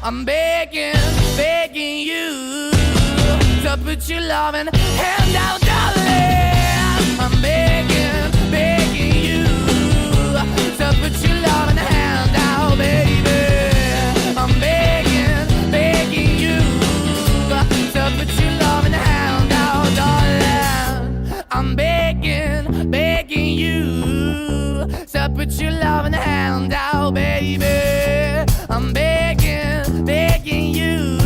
I'm begging, begging you to put your loving hand out, darling. I'm begging, begging you to put your loving hand out, baby. I'm begging, begging you to put your loving hand out, darling. I'm begging, begging you to put your loving hand out, baby. I'm begging, begging you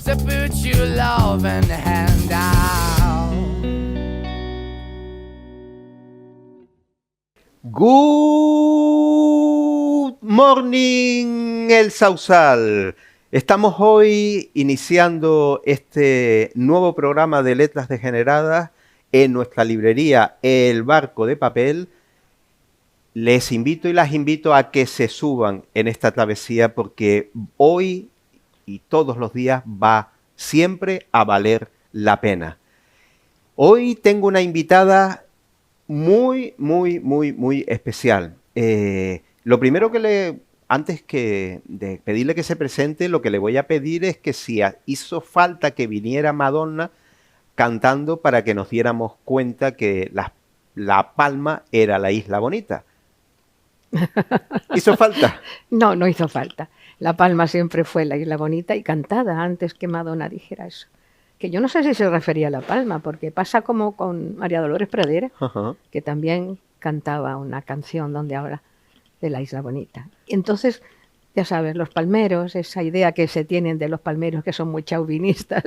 to put your loving hand out. Good morning, El Sausal. Estamos hoy iniciando este nuevo programa de Letras Degeneradas en nuestra librería El Barco de Papel. Les invito y las invito a que se suban en esta travesía porque hoy y todos los días va siempre a valer la pena. Hoy tengo una invitada muy especial. Lo primero que antes de pedirle que se presente, lo que le voy a pedir es que si hizo falta que viniera Madonna cantando para que nos diéramos cuenta que La Palma era la isla bonita. ¿Hizo falta? No, no hizo falta. La Palma siempre fue la isla bonita y cantada antes que Madonna dijera eso. Que yo no sé si se refería a La Palma, porque pasa como con María Dolores Pradera, que también cantaba una canción donde habla de la isla bonita. Y entonces, ya sabes, los palmeros, esa idea que se tienen de los palmeros que son muy chauvinistas,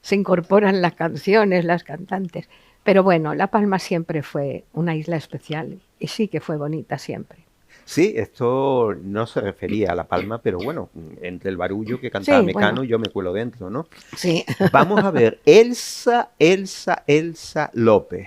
se incorporan las canciones, las cantantes. Pero bueno, La Palma siempre fue una isla especial y sí que fue bonita siempre. Sí, esto no se refería a La Palma, pero bueno, entre el barullo que cantaba Sí, Mecano, bueno. yo me cuelo dentro, ¿no? Sí. Vamos a ver, Elsa López.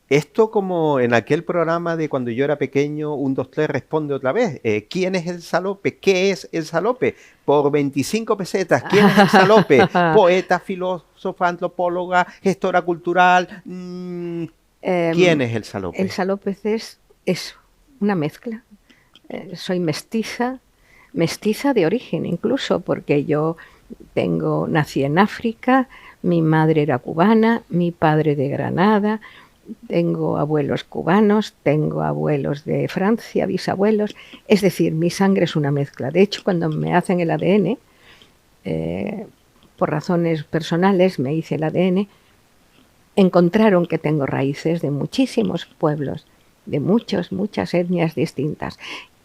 Esto como en aquel programa de cuando yo era pequeño, 1, 2, 3, responde otra vez. ¿Quién es Elsa López? ¿Qué es Elsa López? Por 25 pesetas, ¿quién es Elsa López? Poeta, filósofa, antropóloga, gestora cultural. ¿Quién es Elsa López? Elsa López es eso, una mezcla. Soy mestiza de origen incluso, porque yo nací en África, mi madre era cubana, mi padre de Granada, tengo abuelos cubanos, tengo abuelos de Francia, bisabuelos, es decir, mi sangre es una mezcla. De hecho, cuando me hacen el ADN, por razones personales me hice el ADN, encontraron que tengo raíces de muchísimos pueblos, de muchas etnias distintas.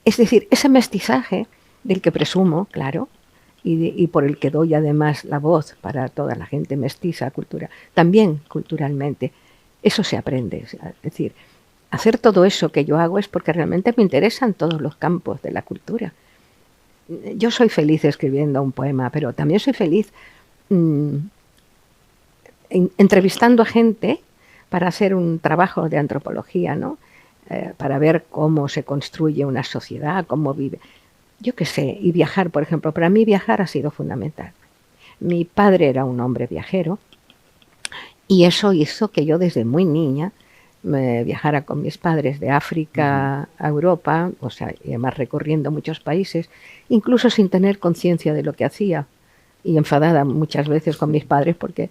Es decir, ese mestizaje del que presumo, claro, y por el que doy además la voz para toda la gente mestiza, también culturalmente, eso se aprende. Es decir, hacer todo eso que yo hago es porque realmente me interesan todos los campos de la cultura. Yo soy feliz escribiendo un poema, pero también soy feliz entrevistando a gente para hacer un trabajo de antropología, ¿no? Para ver cómo se construye una sociedad, cómo vive. Yo qué sé, y viajar, por ejemplo, para mí viajar ha sido fundamental. Mi padre era un hombre viajero y eso hizo que yo desde muy niña viajara con mis padres de África a Europa, o sea, y además recorriendo muchos países, incluso sin tener conciencia de lo que hacía y enfadada muchas veces con mis padres porque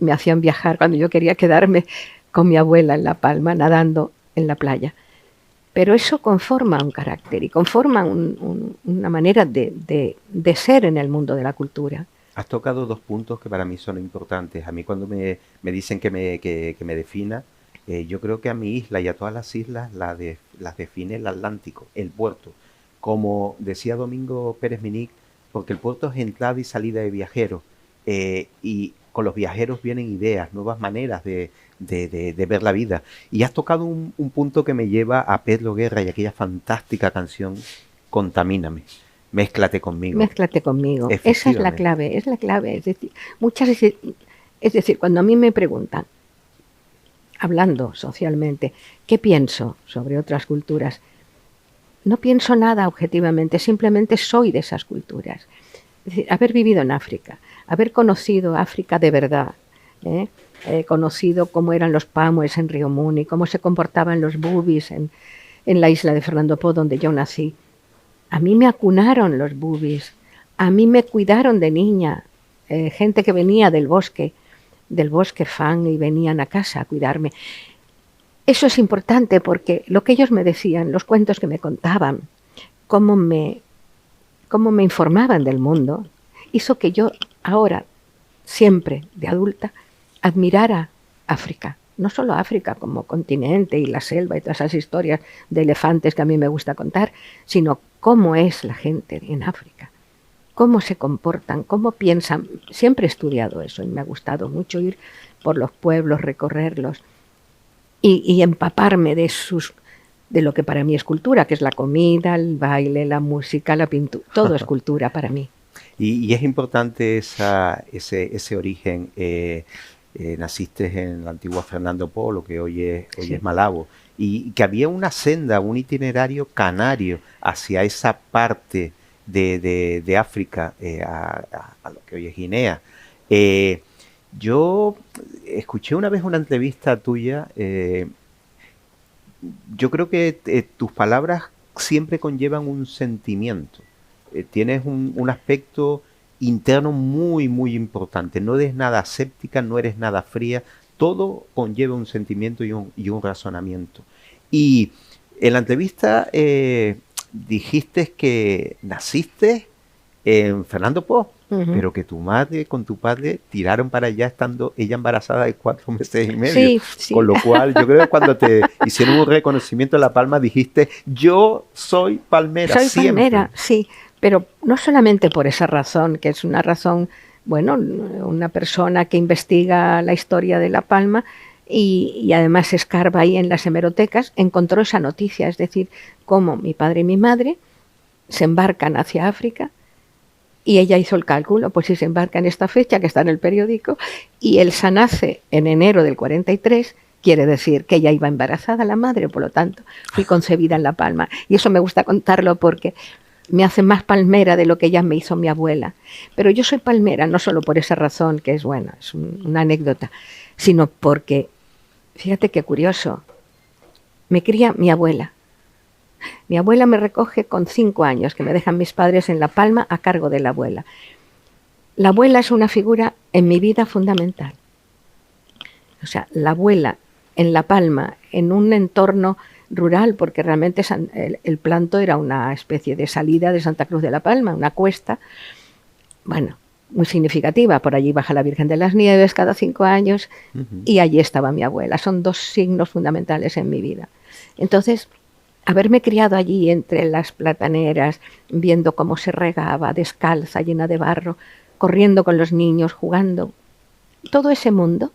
me hacían viajar cuando yo quería quedarme con mi abuela en La Palma nadando en la playa. Pero eso conforma un carácter y conforma una manera de ser en el mundo de la cultura. Has tocado 2 puntos que para mí son importantes. A mí cuando me dicen que me defina, yo creo que a mi isla y a todas las islas las define el Atlántico, el puerto. Como decía Domingo Pérez Minic, porque el puerto es entrada y salida de viajeros. Y con los viajeros vienen ideas, nuevas maneras de ver la vida. Y has tocado un punto que me lleva a Pedro Guerra y aquella fantástica canción Contamíname. Mézclate conmigo. Mézclate conmigo. Esa es la clave, es la clave. Es decir, cuando a mí me preguntan, hablando socialmente, ¿qué pienso sobre otras culturas? No pienso nada objetivamente, simplemente soy de esas culturas. Es decir, haber vivido en África, haber conocido África de verdad, he conocido cómo eran los pamues en Río Muni, cómo se comportaban los bubis en la isla de Fernando Poo, donde yo nací. A mí me acunaron los bubis, A mí me cuidaron de niña, gente que venía del bosque Fan, y venían a casa a cuidarme. Eso es importante porque lo que ellos me decían, los cuentos que me contaban, cómo me informaban del mundo, hizo que yo ahora, siempre de adulta, admirara África. No solo África como continente y la selva y todas esas historias de elefantes que a mí me gusta contar, sino cómo es la gente en África, cómo se comportan, cómo piensan. Siempre he estudiado eso y me ha gustado mucho ir por los pueblos, recorrerlos y empaparme de lo que para mí es cultura, que es la comida, el baile, la música, la pintura. Todo es cultura para mí. Y es importante ese origen. Naciste en la antigua Fernando Polo, que hoy es Malabo, y que había una senda, un itinerario canario hacia esa parte de África, a lo que hoy es Guinea. Yo escuché una vez una entrevista tuya. Yo creo que tus palabras siempre conllevan un sentimiento. Tienes un aspecto interno muy, muy importante. No eres nada escéptica, no eres nada fría. Todo conlleva un sentimiento y un razonamiento. Y en la entrevista dijiste que naciste en Fernando Po, pero que tu madre con tu padre tiraron para allá estando ella embarazada de 4 meses y medio. Sí, sí. Con lo cual, yo creo que cuando te hicieron un reconocimiento en La Palma, dijiste, yo soy palmera, soy siempre. Palmera, sí, pero no solamente por esa razón, que es una razón, bueno, una persona que investiga la historia de La Palma y además escarba ahí en las hemerotecas, encontró esa noticia, es decir, cómo mi padre y mi madre se embarcan hacia África. Y ella hizo el cálculo, pues si se embarca en esta fecha, que está en el periódico, y Elsa nace en enero del 43, quiere decir que ella iba embarazada, la madre, por lo tanto, fui concebida en La Palma. Y eso me gusta contarlo porque me hace más palmera de lo que ella me hizo mi abuela. Pero yo soy palmera no solo por esa razón, que es buena, es una anécdota, sino porque, fíjate qué curioso, me cría mi abuela. Mi abuela me recoge con 5 años, que me dejan mis padres en La Palma a cargo de la abuela. La abuela es una figura en mi vida fundamental. O sea, la abuela en La Palma, en un entorno rural, porque realmente el planto era una especie de salida de Santa Cruz de La Palma, una cuesta, bueno, muy significativa. Por allí baja la Virgen de las Nieves cada 5 años y allí estaba mi abuela. Son 2 signos fundamentales en mi vida. Entonces, haberme criado allí entre las plataneras, viendo cómo se regaba, descalza, llena de barro, corriendo con los niños, jugando, todo ese mundo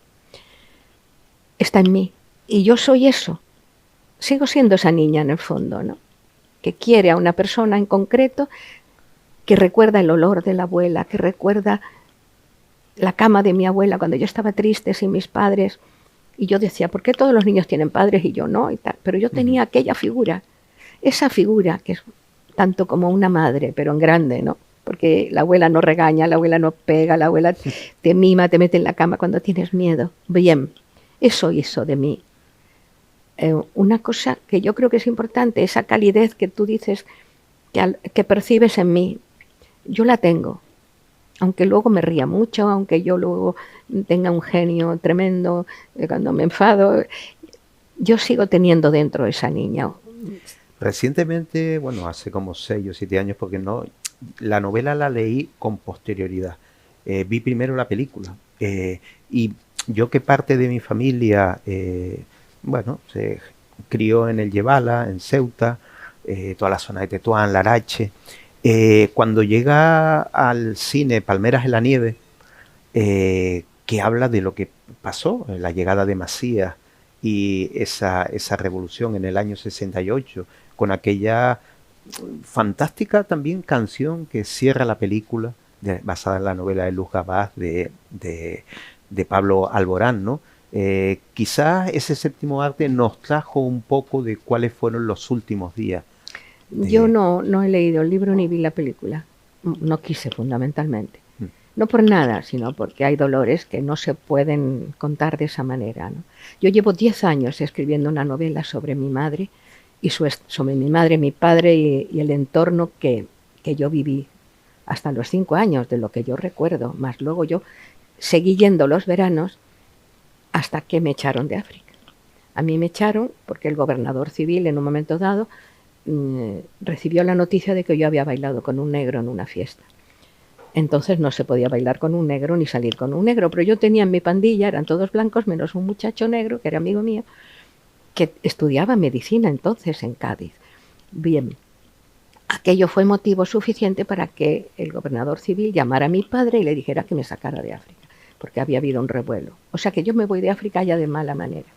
está en mí. Y yo soy eso. Sigo siendo esa niña en el fondo, ¿no? Que quiere a una persona en concreto, que recuerda el olor de la abuela, que recuerda la cama de mi abuela cuando yo estaba triste sin mis padres. Y yo decía, ¿por qué todos los niños tienen padres y yo no? Y tal. Pero yo tenía aquella figura, esa figura que es tanto como una madre, pero en grande, ¿no? Porque la abuela no regaña, la abuela no pega, la abuela te mima, te mete en la cama cuando tienes miedo. Bien, eso hizo de mí una cosa que yo creo que es importante, esa calidez que tú dices que percibes en mí. Yo la tengo. Aunque luego me ría mucho, aunque yo luego tenga un genio tremendo, cuando me enfado, yo sigo teniendo dentro esa niña. Recientemente, bueno, hace como 6 o 7 años, porque no, la novela la leí con posterioridad. Vi primero la película. Y yo, que parte de mi familia, bueno, se crió en el Yebala, en Ceuta, toda la zona de Tetuán, Larache. Cuando llega al cine Palmeras en la Nieve, que habla de lo que pasó, la llegada de Masías y esa revolución en el año 68, con aquella fantástica también canción que cierra la película, basada en la novela de Luz Gabás de Pablo Alborán, ¿no? Quizás ese séptimo arte nos trajo un poco de cuáles fueron los últimos días. Yo no he leído el libro ni vi la película. No quise, fundamentalmente. No por nada, sino porque hay dolores que no se pueden contar de esa manera, ¿no? Yo llevo 10 años escribiendo una novela sobre mi madre y sobre mi madre, mi padre y el entorno que yo viví hasta los 5 años, de lo que yo recuerdo, más luego yo seguí yendo los veranos hasta que me echaron de África. A mí me echaron porque el gobernador civil en un momento dado recibió la noticia de que yo había bailado con un negro en una fiesta. Entonces no se podía bailar con un negro ni salir con un negro, pero yo tenía en mi pandilla, eran todos blancos, menos un muchacho negro, que era amigo mío, que estudiaba medicina entonces en Cádiz. Bien, aquello fue motivo suficiente para que el gobernador civil llamara a mi padre y le dijera que me sacara de África, porque había habido un revuelo. O sea que yo me voy de África ya de mala manera.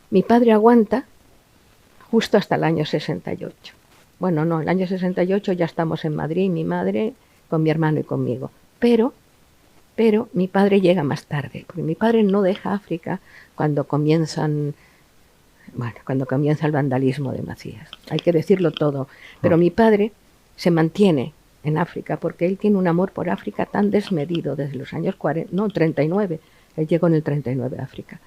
Mi padre aguanta justo hasta el año 68. Bueno, no, el año 68 ya estamos en Madrid, mi madre con mi hermano y conmigo. Pero mi padre llega más tarde, porque mi padre no deja África cuando comienza el vandalismo de Macías. Hay que decirlo todo. Pero mi padre se mantiene en África porque él tiene un amor por África tan desmedido desde los años 39. Él llegó en el 39 a África,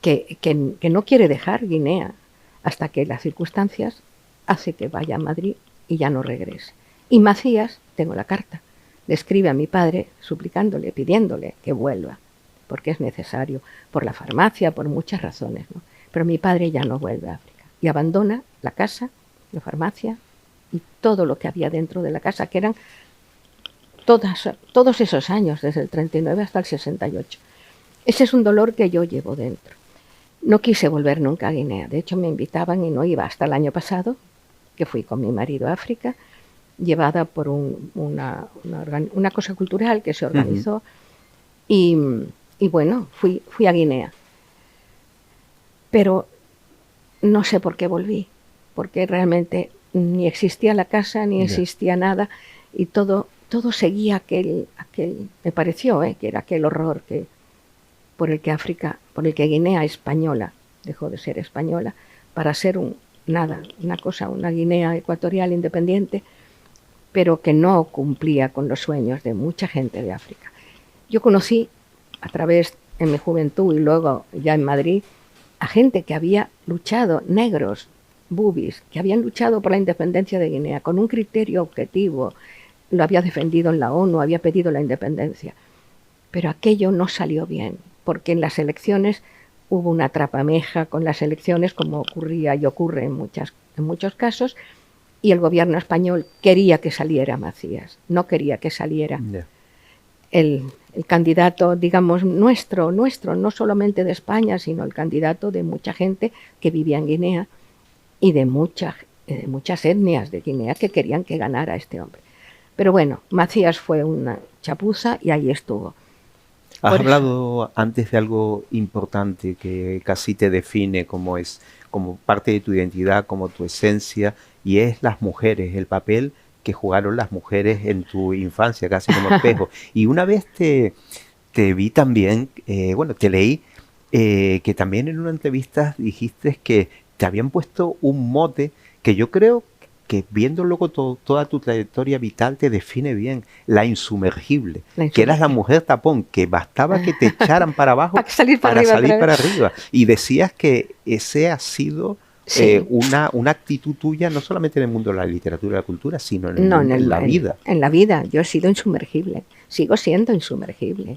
que no quiere dejar Guinea hasta que las circunstancias hace que vaya a Madrid y ya no regrese. Y Macías, tengo la carta, le escribe a mi padre suplicándole, pidiéndole que vuelva, porque es necesario, por la farmacia, por muchas razones, ¿no? Pero mi padre ya no vuelve a África y abandona la casa, la farmacia y todo lo que había dentro de la casa, que eran todos esos años, desde el 39 hasta el 68. Ese es un dolor que yo llevo dentro. No quise volver nunca a Guinea, de hecho me invitaban y no iba hasta el año pasado, que fui con mi marido a África, llevada por una cosa cultural que se organizó. Y bueno, fui a Guinea. Pero no sé por qué volví, porque realmente ni existía la casa, ni existía nada, y todo seguía aquel me pareció que era aquel horror por el que Guinea española dejó de ser española para ser una Guinea ecuatorial independiente, pero que no cumplía con los sueños de mucha gente de África. Yo conocí a través, en mi juventud y luego ya en Madrid, a gente que había luchado, negros, bubis, que habían luchado por la independencia de Guinea con un criterio objetivo, lo había defendido en la ONU, había pedido la independencia. Pero aquello no salió bien, porque en las elecciones hubo una trapameja con las elecciones, como ocurría y ocurre en muchos casos, y el gobierno español quería que saliera Macías, no quería que saliera el candidato, digamos, nuestro, no solamente de España, sino el candidato de mucha gente que vivía en Guinea y de muchas etnias de Guinea que querían que ganara este hombre. Pero bueno, Macías fue una chapuza y ahí estuvo. Has hablado antes de algo importante que casi te define como parte de tu identidad, como tu esencia, y es las mujeres, el papel que jugaron las mujeres en tu infancia, casi como espejo. Y una vez te vi también, te leí, que también en una entrevista dijiste que te habían puesto un mote que yo creo que viendo luego toda tu trayectoria vital te define bien, la insumergible, que eras la mujer tapón, que bastaba que te echaran para abajo para salir para arriba. Y decías que ese ha sido una actitud tuya, no solamente en el mundo de la literatura y la cultura, sino en la vida. En la vida, yo he sido insumergible, sigo siendo insumergible.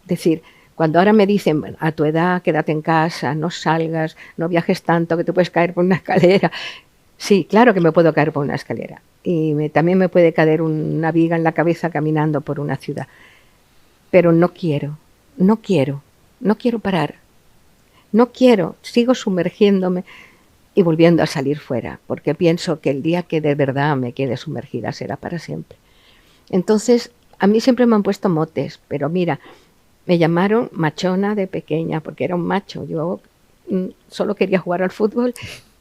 Es decir, cuando ahora me dicen, bueno, a tu edad, quédate en casa, no salgas, no viajes tanto, que te puedes caer por una escalera. Sí, claro que me puedo caer por una escalera. Y también me puede caer una viga en la cabeza caminando por una ciudad. Pero no quiero parar. No quiero, sigo sumergiéndome y volviendo a salir fuera, porque pienso que el día que de verdad me quede sumergida será para siempre. Entonces, a mí siempre me han puesto motes, pero mira, me llamaron machona de pequeña, porque era un macho. Yo solo quería jugar al fútbol,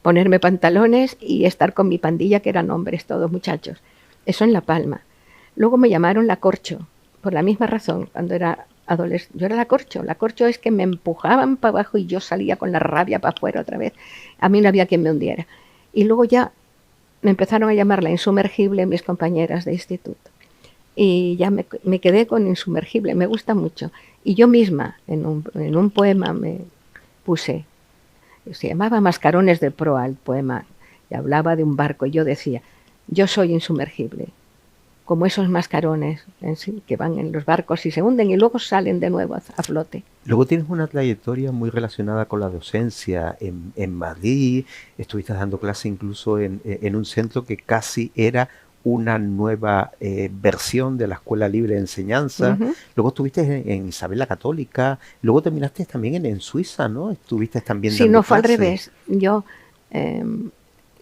ponerme pantalones y estar con mi pandilla, que eran hombres, todos muchachos. Eso en La Palma. Luego me llamaron la corcho, por la misma razón, cuando era adolescente. Yo era la corcho. La corcho es que me empujaban para abajo y yo salía con la rabia para afuera otra vez. A mí no había quien me hundiera. Y luego ya me empezaron a llamar la insumergible mis compañeras de instituto. Y ya me quedé con insumergible, me gusta mucho. Y yo misma, en un poema me puse, se llamaba Mascarones de proa el poema, y hablaba de un barco, y yo decía, yo soy insumergible, como esos mascarones que van en los barcos y se hunden y luego salen de nuevo a flote. Luego tienes una trayectoria muy relacionada con la docencia en Madrid, estuviste dando clase incluso en un centro que casi era una nueva versión de la Escuela Libre de Enseñanza. Luego estuviste en Isabel la Católica, luego terminaste también en Suiza, ¿no? Estuviste también Sí, dando no, fue al clases. revés. Yo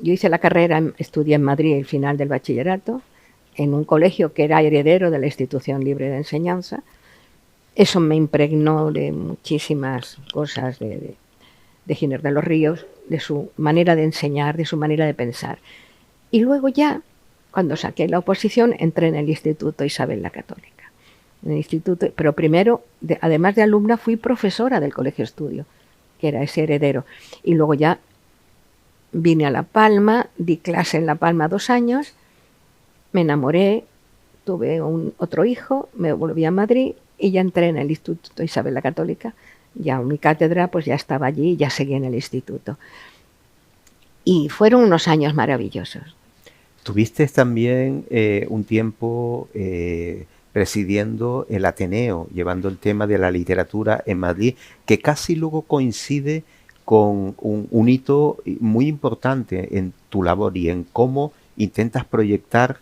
hice la carrera, estudié en Madrid el final del bachillerato, en un colegio que era heredero de la Institución Libre de Enseñanza. Eso me impregnó de muchísimas cosas de Giner de los Ríos, de su manera de enseñar, de su manera de pensar. Y luego ya, cuando saqué la oposición, entré en el Instituto Isabel la Católica. En el instituto, pero primero, además de alumna, fui profesora del Colegio Estudio, que era ese heredero. Y luego ya vine a La Palma, di clase en La Palma 2 años, me enamoré, tuve otro hijo, me volví a Madrid y ya entré en el Instituto Isabel la Católica. Ya mi cátedra pues ya estaba allí, ya seguí en el instituto. Y fueron unos años maravillosos. Tuviste también un tiempo presidiendo el Ateneo, llevando el tema de la literatura en Madrid, que casi luego coincide con un hito muy importante en tu labor y en cómo intentas proyectar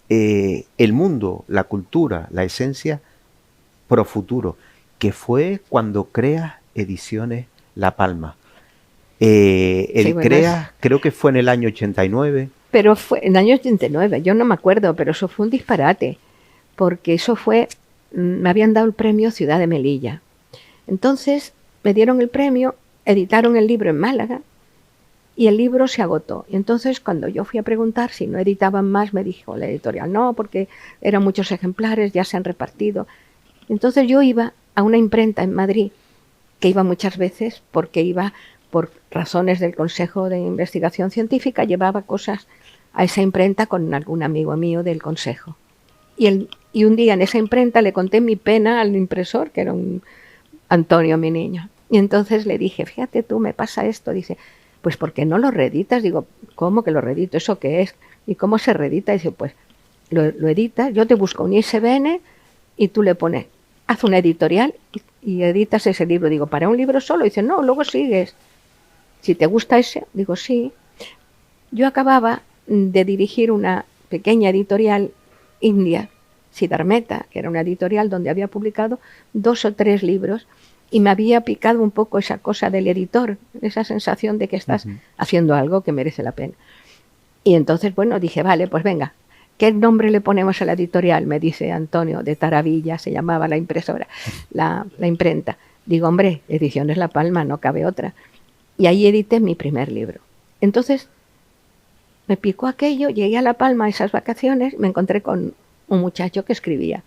el mundo, la cultura, la esencia pro futuro, que fue cuando creas Ediciones La Palma. Sí, bueno, creas, creo que fue en el año 89. Pero fue en el año 89, yo no me acuerdo, pero eso fue un disparate, porque eso fue, me habían dado el premio Ciudad de Melilla. Entonces me dieron el premio, editaron el libro en Málaga y el libro se agotó. Y entonces cuando yo fui a preguntar si no editaban más, me dijo la editorial, no, porque eran muchos ejemplares, ya se han repartido. Entonces yo iba a una imprenta en Madrid, que iba muchas veces porque iba por razones del Consejo de Investigación Científica, llevaba cosas a esa imprenta con algún amigo mío del Consejo. Y un día en esa imprenta le conté mi pena al impresor, que era un Antonio, mi niño. Y entonces le dije, fíjate tú, me pasa esto. Dice, pues ¿por qué no lo reeditas? Digo, ¿cómo que lo reedito? ¿Eso qué es? ¿Y cómo se reedita? Dice, pues lo editas, yo te busco un ISBN y tú le pones, haz una editorial y editas ese libro. Digo, ¿para un libro solo? Dice, no, luego sigues. Si te gusta ese, digo, sí. Yo acababa de dirigir una pequeña editorial india, Siddharmeta, que era una editorial donde había publicado 2 o 3 libros y me había picado un poco esa cosa del editor, esa sensación de que estás haciendo algo que merece la pena. Y entonces, bueno, dije, vale, pues venga, ¿qué nombre le ponemos a la editorial? Me dice Antonio, de Taravilla, se llamaba la impresora, la imprenta. Digo, hombre, Ediciones La Palma, no cabe otra. Y ahí edité mi primer libro. Entonces, me picó aquello, llegué a La Palma esas vacaciones, me encontré con un muchacho que escribía.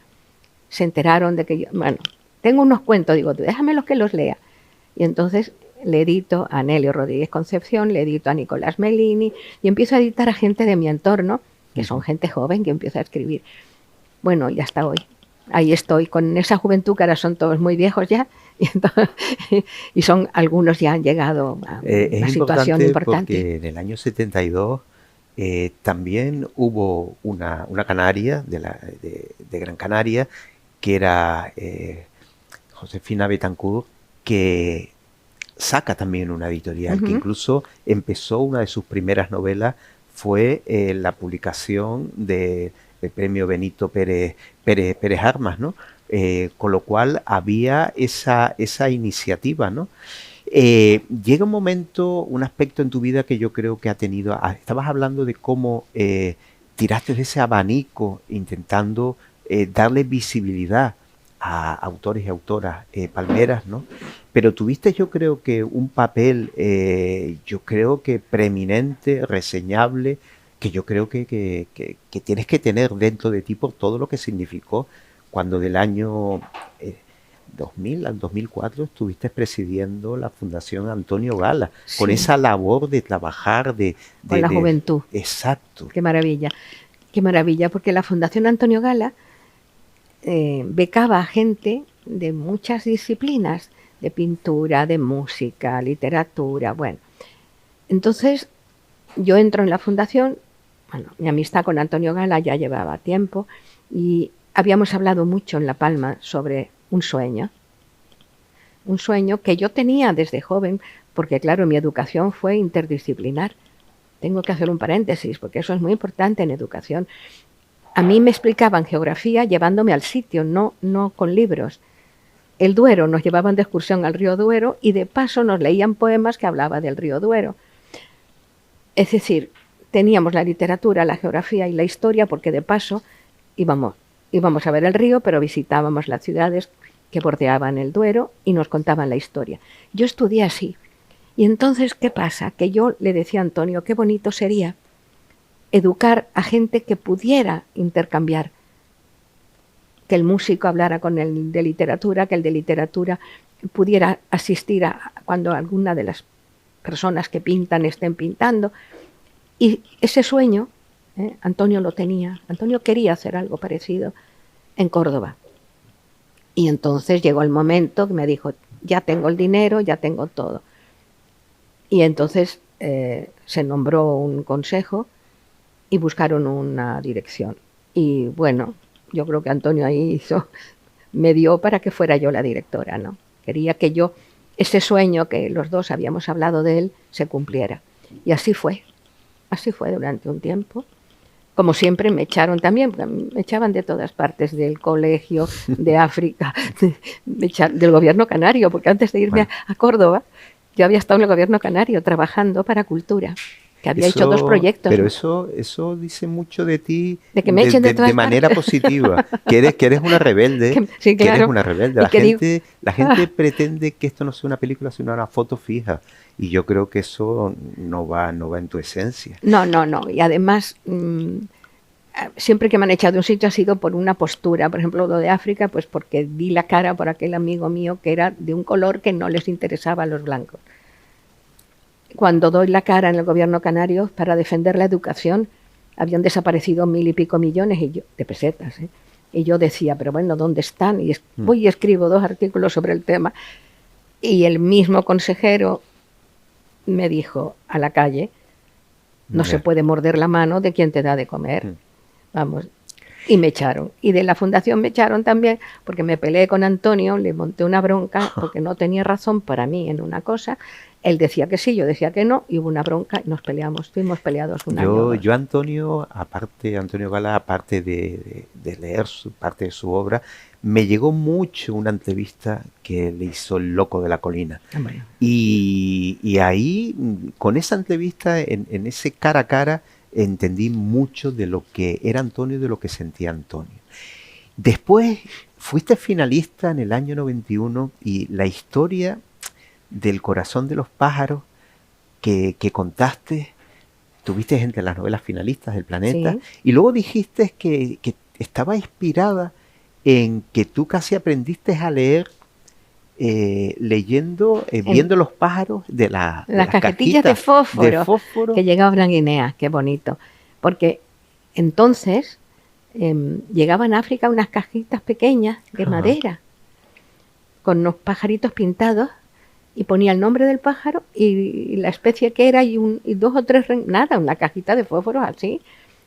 Se enteraron de que yo, bueno, tengo unos cuentos, digo, déjamelos que los lea. Y entonces le edito a Nelio Rodríguez Concepción, le edito a Nicolás Melini y empiezo a editar a gente de mi entorno, que son gente joven que empieza a escribir. Bueno, y hasta hoy. Ahí estoy, con esa juventud que ahora son todos muy viejos ya, y son algunos ya han llegado a una situación importante. Porque en el año 72 también hubo una canaria de Gran Canaria, que era Josefina Betancourt, que saca también una editorial, que incluso empezó una de sus primeras novelas, fue la publicación del premio Benito Pérez Armas, ¿no? Con lo cual había esa iniciativa, ¿no? Llega un momento, un aspecto en tu vida que yo creo que ha tenido, estabas hablando de cómo tiraste de ese abanico intentando darle visibilidad a autores y autoras palmeras, ¿no? Pero tuviste, yo creo que un papel, yo creo que preeminente, reseñable, que yo creo que tienes que tener dentro de ti por todo lo que significó cuando del año 2000 al 2004 estuviste presidiendo la Fundación Antonio Gala, sí, con esa labor de trabajar con la juventud. Exacto. Qué maravilla, porque la Fundación Antonio Gala becaba a gente de muchas disciplinas, de pintura, de música, literatura, bueno. Entonces yo entro en la fundación bueno, mi amistad con Antonio Gala ya llevaba tiempo y habíamos hablado mucho en La Palma sobre un sueño que yo tenía desde joven, porque claro, mi educación fue interdisciplinar. Tengo que hacer un paréntesis, porque eso es muy importante en educación. A mí me explicaban geografía llevándome al sitio, no con libros. El Duero, nos llevaban de excursión al río Duero y de paso nos leían poemas que hablaban del río Duero. Es decir, teníamos la literatura, la geografía y la historia, porque de paso íbamos a ver el río, pero visitábamos las ciudades que bordeaban el Duero y nos contaban la historia. Yo estudié así. Y entonces, ¿qué pasa? Que yo le decía a Antonio, qué bonito sería educar a gente que pudiera intercambiar, que el músico hablara con el de literatura, que el de literatura pudiera asistir a cuando alguna de las personas que pintan estén pintando. Y ese sueño, Antonio lo tenía. Antonio quería hacer algo parecido en Córdoba. Y entonces llegó el momento que me dijo, ya tengo el dinero, ya tengo todo. Y entonces se nombró un consejo y buscaron una dirección. Y bueno, yo creo que Antonio ahí me dio para que fuera yo la directora, ¿no? Quería que yo, ese sueño que los dos habíamos hablado de él, se cumpliera. Y así fue durante un tiempo. Como siempre me echaron también, me echaban de todas partes, del colegio, de África, del gobierno canario, porque antes de irme a Córdoba, yo había estado en el gobierno canario trabajando para Cultura, que había hecho 2 proyectos. Pero eso dice mucho de ti, de que me echen de manera positiva, que eres una rebelde, sí, claro. que eres una rebelde. La gente pretende que esto no sea una película, sino una foto fija, y yo creo que eso no va en tu esencia. No, y además siempre que me han echado de un sitio ha sido por una postura, por ejemplo lo de África, pues porque di la cara por aquel amigo mío que era de un color que no les interesaba a los blancos. Cuando doy la cara en el gobierno canario para defender la educación, habían desaparecido 1.000 y pico millones de pesetas, y yo decía, pero bueno, ¿dónde están? Y voy y escribo 2 artículos sobre el tema, y el mismo consejero me dijo a la calle, no se puede morder la mano de quien te da de comer. Vamos, y me echaron. Y de la fundación me echaron también porque me peleé con Antonio, le monté una bronca porque no tenía razón para mí en una cosa. Él decía que sí, yo decía que no, y hubo una bronca y nos peleamos. Estuvimos peleados un año. Yo Antonio Gala, aparte de leer parte de su obra, me llegó mucho una entrevista que le hizo el Loco de la Colina. Bueno. Y ahí, con esa entrevista, en ese cara a cara, entendí mucho de lo que era Antonio y de lo que sentía Antonio. Después fuiste finalista en el año 91 y la historia del Corazón de los pájaros que contaste, tuviste entre las novelas finalistas del Planeta, sí. Y luego dijiste que estaba inspirada en que tú casi aprendiste a leer leyendo, viendo los pájaros de las cajetillas de fósforo que llegaban a Guinea. Qué bonito, porque entonces llegaban a África unas cajitas pequeñas de madera con unos pajaritos pintados y ponía el nombre del pájaro y la especie que era y 2 o 3 una cajita de fósforos así,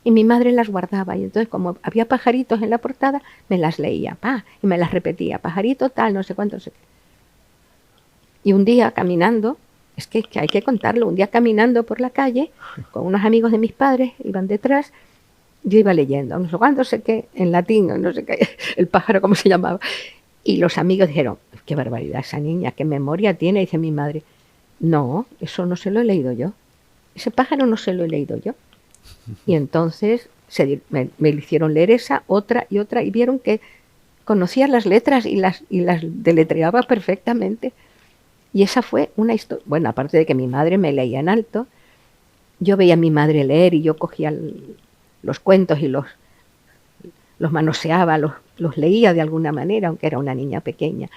y mi madre las guardaba, y entonces como había pajaritos en la portada me las leía, y me las repetía, pajarito tal, no sé cuánto, no sé qué. Y un día caminando, es que hay que contarlo, un día caminando por la calle con unos amigos de mis padres, iban detrás, yo iba leyendo, no sé cuánto, sé qué, en latín, no sé qué, el pájaro cómo se llamaba, y los amigos dijeron, qué barbaridad esa niña, qué memoria tiene, dice mi madre, no, eso no se lo he leído yo, ese pájaro no se lo he leído yo. Y entonces me hicieron leer esa, otra, y vieron que conocía las letras y las deletreaba perfectamente. Y esa fue una historia. Bueno, aparte de que mi madre me leía en alto, yo veía a mi madre leer y yo cogía los cuentos y los manoseaba, los leía de alguna manera, aunque era una niña pequeña.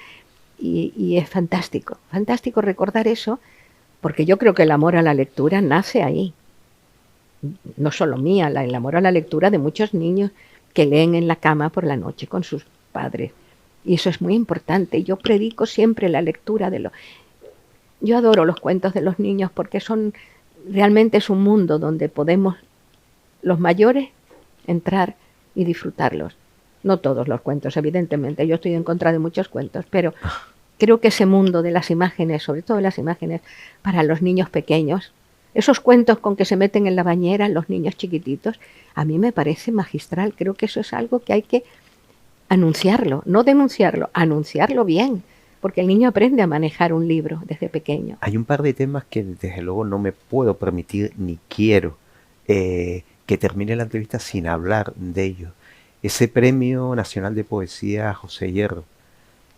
Y es fantástico recordar eso, porque yo creo que el amor a la lectura nace ahí. No solo mía, el amor a la lectura de muchos niños que leen en la cama por la noche con sus padres. Y eso es muy importante. Yo predico siempre la lectura Yo adoro los cuentos de los niños porque realmente es un mundo donde podemos los mayores entrar y disfrutarlos. No todos los cuentos, evidentemente, yo estoy en contra de muchos cuentos, pero creo que ese mundo de las imágenes, sobre todo las imágenes para los niños pequeños, esos cuentos con que se meten en la bañera los niños chiquititos, a mí me parece magistral. Creo que eso es algo que hay que anunciarlo, no denunciarlo, anunciarlo bien, porque el niño aprende a manejar un libro desde pequeño. Hay un par de temas que desde luego no me puedo permitir ni quiero que termine la entrevista sin hablar de ellos. Ese Premio Nacional de Poesía José Hierro,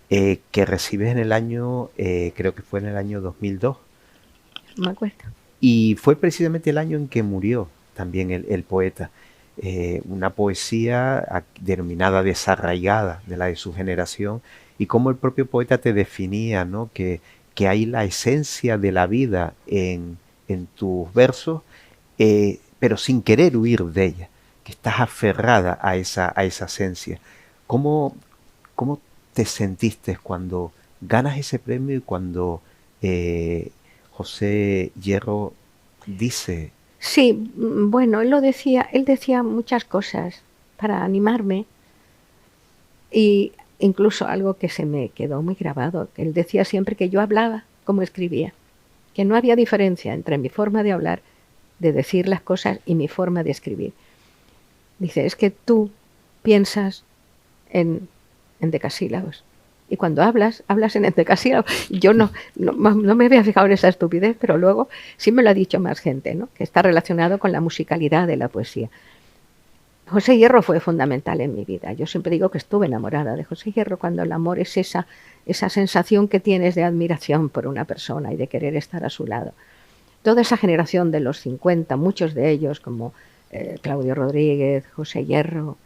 que recibes en el año, creo que fue en el año 2002. Me acuerdo. Y fue precisamente el año en que murió también el poeta. Una poesía denominada desarraigada, de la de su generación, y como el propio poeta te definía, ¿no? que hay la esencia de la vida en tus versos, pero sin querer huir de ella, que estás aferrada a esa esencia. ¿Cómo te sentiste cuando ganas ese premio y cuando José Hierro dice? Sí, bueno, él decía muchas cosas para animarme, y incluso algo que se me quedó muy grabado, que él decía siempre que yo hablaba como escribía, que no había diferencia entre mi forma de hablar, de decir las cosas, y mi forma de escribir. Dice, es que tú piensas en decasílabos, y cuando hablas en endecasílabos. Yo no me había fijado en esa estupidez, pero luego sí me lo ha dicho más gente, ¿no? Que está relacionado con la musicalidad de la poesía. José Hierro fue fundamental en mi vida. Yo siempre digo que estuve enamorada de José Hierro, cuando el amor es esa sensación que tienes de admiración por una persona y de querer estar a su lado. Toda esa generación de los 50, muchos de ellos como Claudio Rodríguez, José Hierro,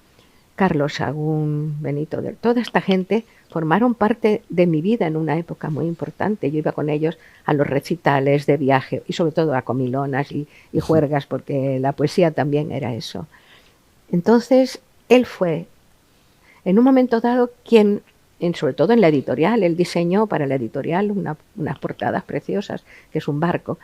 Carlos Sagún, Benito toda esta gente formaron parte de mi vida en una época muy importante. Yo iba con ellos a los recitales de viaje y sobre todo a comilonas y juergas, porque la poesía también era eso. Entonces, él fue, en un momento dado, quien, sobre todo en la editorial, él diseñó para la editorial unas portadas preciosas, que es un barco,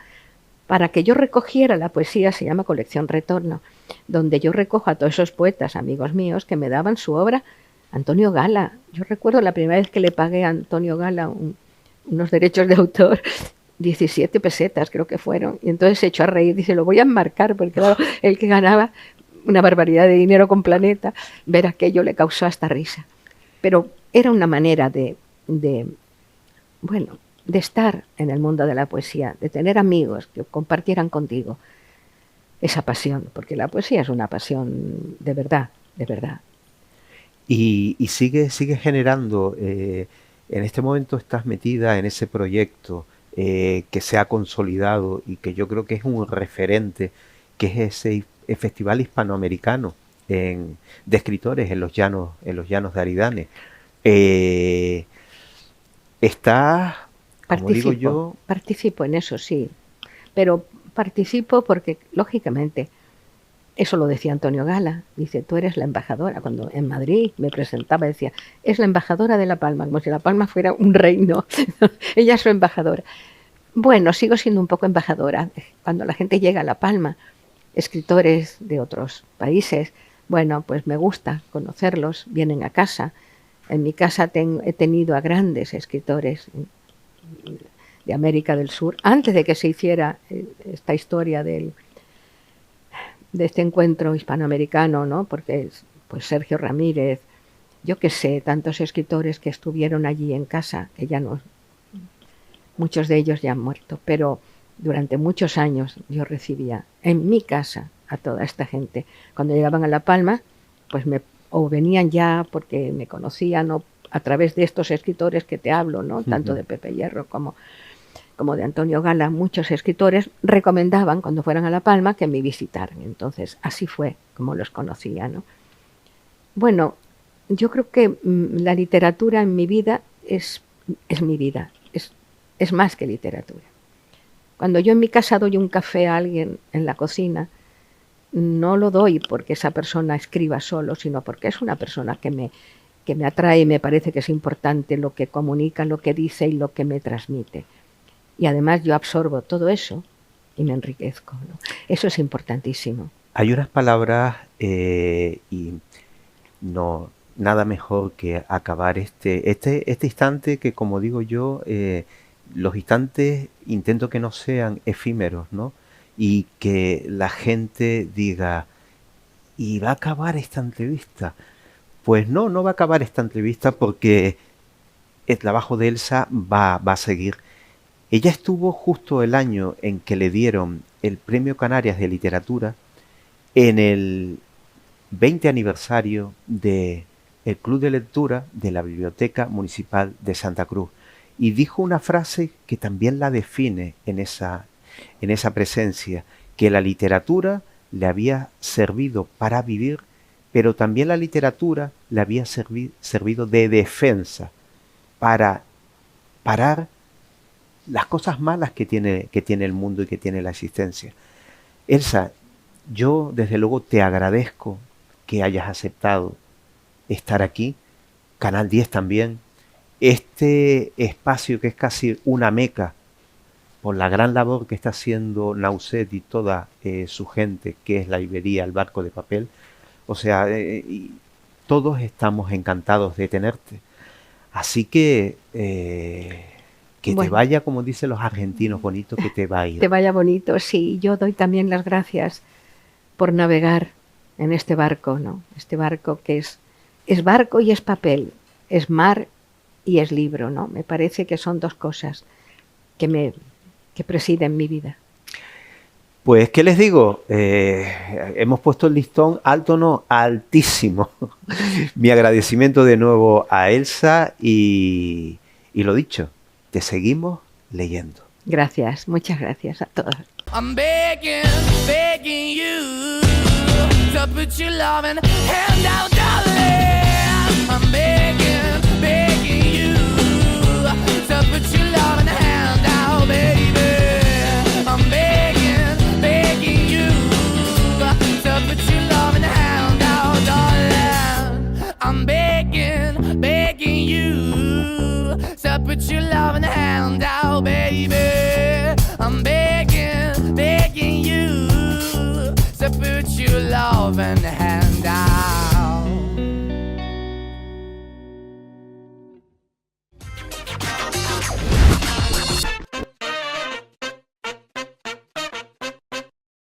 para que yo recogiera la poesía. Se llama Colección Retorno, donde yo recojo a todos esos poetas, amigos míos, que me daban su obra. Antonio Gala, yo recuerdo la primera vez que le pagué a Antonio Gala unos derechos de autor, 17 pesetas creo que fueron, y entonces se echó a reír, dice, lo voy a enmarcar, porque claro, el que ganaba una barbaridad de dinero con Planeta, ver aquello le causó hasta risa. Pero era una manera de estar en el mundo de la poesía, de tener amigos que compartieran contigo esa pasión, porque la poesía es una pasión de verdad, de verdad. Y sigue generando, en este momento estás metida en ese proyecto que se ha consolidado y que yo creo que es un referente, que es ese Festival Hispanoamericano de escritores en los llanos de Aridane. Estás, como digo yo... Participo en eso, sí, pero participo porque, lógicamente, eso lo decía Antonio Gala, dice, tú eres la embajadora. Cuando en Madrid me presentaba, decía, es la embajadora de La Palma, como si La Palma fuera un reino. Ella es su embajadora. Bueno, sigo siendo un poco embajadora. Cuando la gente llega a La Palma, escritores de otros países, bueno, pues me gusta conocerlos, vienen a casa. En mi casa he tenido a grandes escritores de América del Sur, antes de que se hiciera esta historia de este encuentro hispanoamericano, ¿no? Porque pues Sergio Ramírez, yo qué sé, tantos escritores que estuvieron allí en casa, que ya no, muchos de ellos ya han muerto, pero durante muchos años yo recibía en mi casa a toda esta gente. Cuando llegaban a La Palma, pues o venían ya porque me conocían, o a través de estos escritores que te hablo, ¿no? Tanto de Pepe Hierro como de Antonio Gala, muchos escritores recomendaban cuando fueran a La Palma que me visitaran. Entonces, así fue como los conocía, ¿no? Bueno, yo creo que la literatura en mi vida es mi vida, es más que literatura. Cuando yo en mi casa doy un café a alguien en la cocina, no lo doy porque esa persona escriba solo, sino porque es una persona que me atrae y me parece que es importante lo que comunica, lo que dice y lo que me transmite. Y además yo absorbo todo eso y me enriquezco, ¿no? Eso es importantísimo. Hay unas palabras y no nada mejor que acabar este instante que, como digo yo, los instantes intento que no sean efímeros, ¿no? Y que la gente diga, ¿y va a acabar esta entrevista? Pues no, no va a acabar esta entrevista porque el trabajo de Elsa va a seguir. Ella estuvo justo el año en que le dieron el Premio Canarias de Literatura en el 20 aniversario del Club de Lectura de la Biblioteca Municipal de Santa Cruz. Y dijo una frase que también la define en esa presencia, que la literatura le había servido para vivir, pero también la literatura le había servido de defensa para parar las cosas malas que tiene el mundo y que tiene la existencia. Elsa, yo desde luego te agradezco que hayas aceptado estar aquí, Canal 10 también, este espacio que es casi una meca por la gran labor que está haciendo Nauset y toda su gente, que es la librería El Barco de Papel. O sea, y todos estamos encantados de tenerte. Así que bueno, te vaya, como dicen los argentinos, bonito, que te vaya. Te vaya bonito, sí. Yo doy también las gracias por navegar en este barco, ¿no? Este barco que es barco y es papel, es mar y es libro, ¿no? Me parece que son dos cosas que presiden mi vida. Pues, ¿qué les digo? Hemos puesto el listón alto, no, altísimo. Mi agradecimiento de nuevo a Elsa y lo dicho, te seguimos leyendo. Gracias, muchas gracias a todos. I'm begging you to put your loving hand out, darling. I'm begging